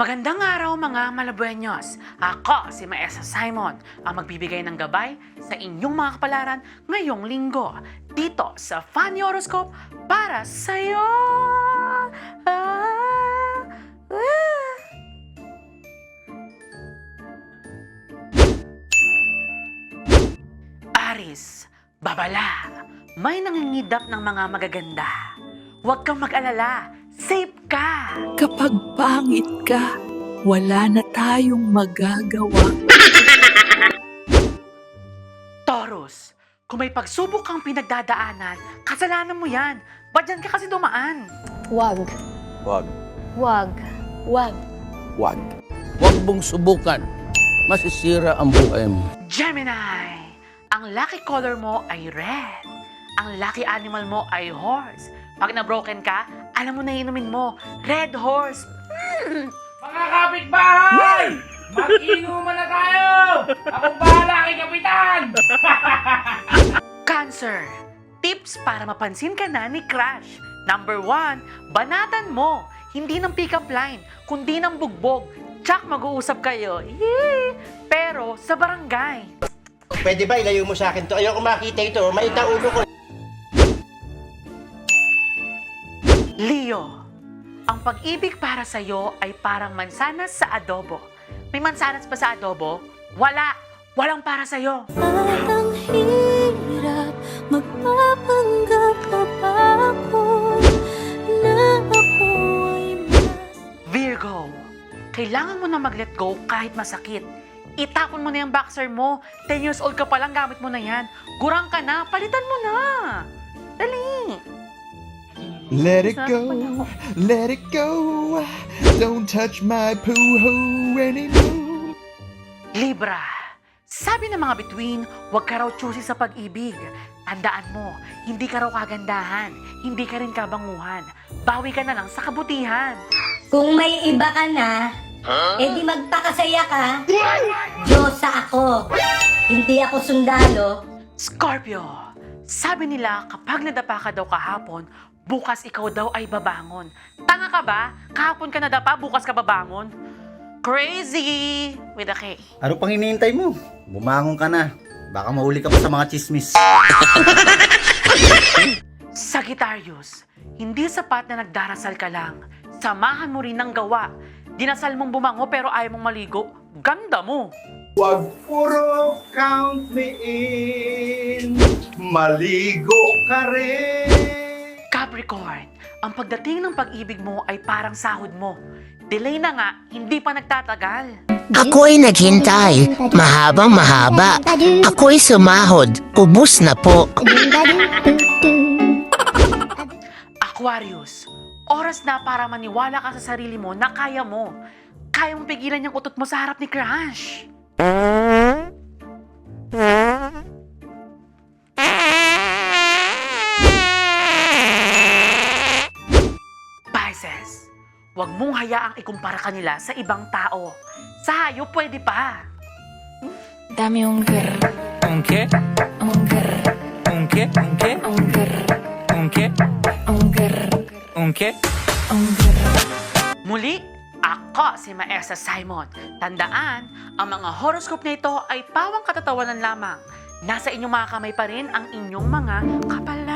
Magandang araw mga Malabueños! Ako si Maestra Simon, ang magbibigay ng gabay sa inyong mga kapalaran ngayong linggo dito sa Funny Horoscope para sa'yo! Aris, babala, may nangingidap ng mga magaganda. Huwag kang mag-alala, safe ka! Kapag pangit ka, wala na tayong magagawa. Taurus, kung may pagsubok kang pinagdadaanan, kasalanan mo yan. Ba't dyan ka kasi dumaan? Wag. Wag. Wag. Wag. Wag. Huwag mong subukan. Masisira ang buhay mo. Gemini, ang lucky color mo ay red. Ang lucky animal mo ay horse. Pag na-broken ka, alam mo na inumin mo, red horse. Mga kapitbahay! Mag-inuman na tayo! Akong bahala kay Kapitan! Cancer, tips para mapansin ka na ni Crush. Number 1, banatan mo. Hindi ng pick-up line, kundi ng bugbog. Tsak mag-uusap kayo. Yee! Pero sa barangay. Pwede ba ilayo mo sa akin to? Ayoko makita ito. Maita ulo ko. Leo, ang pag-ibig para sa'yo ay parang mansanas sa adobo. May mansanas pa sa adobo? Wala! Walang para sa'yo. At ang hirap, magpapanggap na ba ako na ako ay Virgo, kailangan mo na mag-let go kahit masakit. Itapon mo na yung boxer mo. 10 years old ka pa lang, gamit mo na yan. Gurang ka na, palitan mo na. Dali. Let it go, let it go. Don't touch my poo-hoo anymore. Libra, sabi ng mga bituin, huwag ka raw choosy sa pag-ibig. Tandaan mo, hindi ka raw kagandahan, hindi ka rin kabanguhan. Bawi ka na lang sa kabutihan. Kung may iba ka na, edi magpakasaya ka. Diyosa ako. Hindi ako sundalo. Scorpio, sabi nila kapag nadapa ka daw kahapon, bukas ikaw daw ay babangon. Tanga ka ba? Kahapon ka nadapa, bukas ka babangon? Crazy! With a K. Ano pang hinihintay mo? Bumangon ka na. Baka mahuli ka pa sa mga chismis. Sagittarius, hindi sapat na nagdarasal ka lang. Samahan mo rin ng gawa. Dinasal mong bumango pero ayaw mong maligo. Ganda mo! Wag puro count me in. Maligo ka rin. Capricorn, ang pagdating ng pag-ibig mo ay parang sahod mo. Delay na nga, hindi pa nagtatagal. Ako'y naghintay, mahabang mahaba. Ako'y sumahod, ubus na po. Aquarius, oras na para maniwala ka sa sarili mo na kaya mo. Kaya mong pigilan yung utot mo sa harap ni Crush. Pisces, huwag mong hayaang ikumpara kanila sa ibang tao. Sa hayop, pwede pa. Dame un girl. Un qué? Un girl. Un qué? Un qué? Un girl. Un qué? Un girl. Un qué? Un girl. Muli, ako si Maestra Simon. Tandaan, ang mga horoscope na ito ay pawang katatawanan lamang. Nasa inyong mga kamay pa rin ang inyong mga kapalaran.